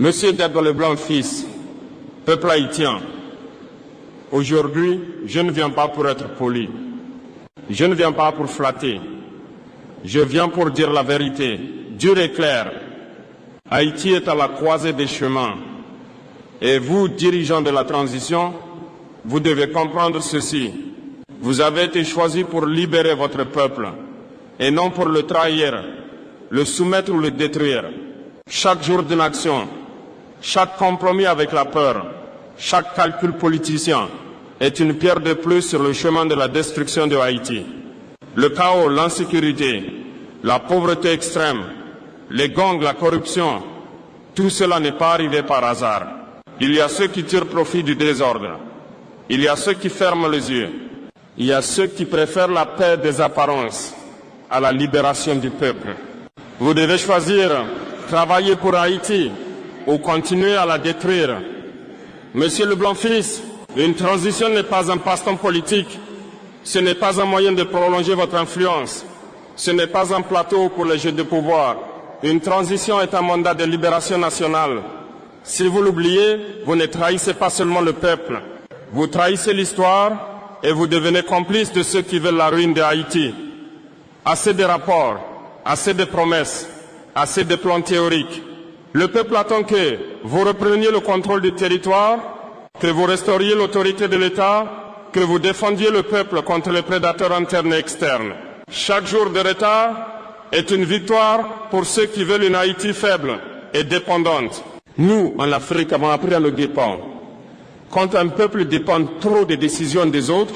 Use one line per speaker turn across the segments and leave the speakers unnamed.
Monsieur Edgar Leblanc fils, peuple haïtien, aujourd'hui, je ne viens pas pour être poli. Je ne viens pas pour flatter. Je viens pour dire la vérité, dure et claire. Haïti est à la croisée des chemins. Et vous, dirigeants de la transition, vous devez comprendre ceci. Vous avez été choisis pour libérer votre peuple, et non pour le trahir, le soumettre ou le détruire. Chaque jour d'une action, chaque compromis avec la peur, chaque calcul politicien est une pierre de plus sur le chemin de la destruction de Haïti. Le chaos, l'insécurité, la pauvreté extrême, les gangs, la corruption, tout cela n'est pas arrivé par hasard. Il y a ceux qui tirent profit du désordre. Il y a ceux qui ferment les yeux. Il y a ceux qui préfèrent la paix des apparences à la libération du peuple. Vous devez choisir travailler pour Haïti ou continuer à la détruire. Monsieur Leblanc fils, une transition n'est pas un passe-temps politique. Ce n'est pas un moyen de prolonger votre influence. Ce n'est pas un plateau pour les jeux de pouvoir. Une transition est un mandat de libération nationale. Si vous l'oubliez, vous ne trahissez pas seulement le peuple. Vous trahissez l'histoire et vous devenez complice de ceux qui veulent la ruine de Haïti. Assez de rapports, assez de promesses, assez de plans théoriques. Le peuple attend que vous repreniez le contrôle du territoire, que vous restauriez l'autorité de l'État, que vous défendiez le peuple contre les prédateurs internes et externes. Chaque jour de retard est une victoire pour ceux qui veulent une Haïti faible et dépendante. Nous, en Afrique, avons appris à nous dépendre. Quand un peuple dépend trop des décisions des autres,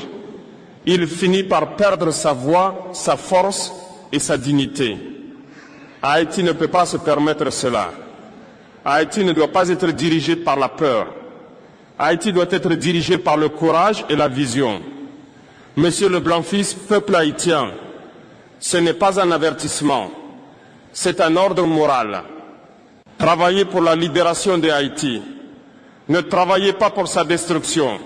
il finit par perdre sa voix, sa force et sa dignité. Haïti ne peut pas se permettre cela. Haïti ne doit pas être dirigé par la peur. Haïti doit être dirigé par le courage et la vision. Monsieur Leblanc fils, peuple haïtien, ce n'est pas un avertissement, c'est un ordre moral. Travaillez pour la libération de Haïti. Ne travaillez pas pour sa destruction.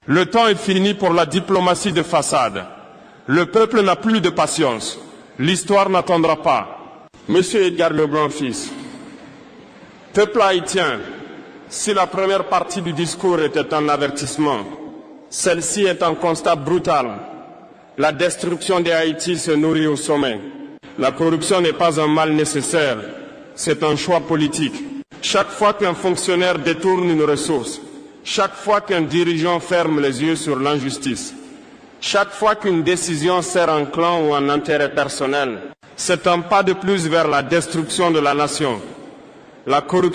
Le temps est fini pour la diplomatie de façade. Le peuple n'a plus de patience. L'histoire n'attendra pas. Monsieur Edgar Leblanc fils, peuple haïtien, si la première partie du discours était un avertissement, celle-ci est un constat brutal. La destruction de Haïti se nourrit au sommet. La corruption n'est pas un mal nécessaire, c'est un choix politique. Chaque fois qu'un fonctionnaire détourne une ressource, chaque fois qu'un dirigeant ferme les yeux sur l'injustice, chaque fois qu'une décision sert un clan ou un intérêt personnel, c'est un pas de plus vers la destruction de la nation. La corruption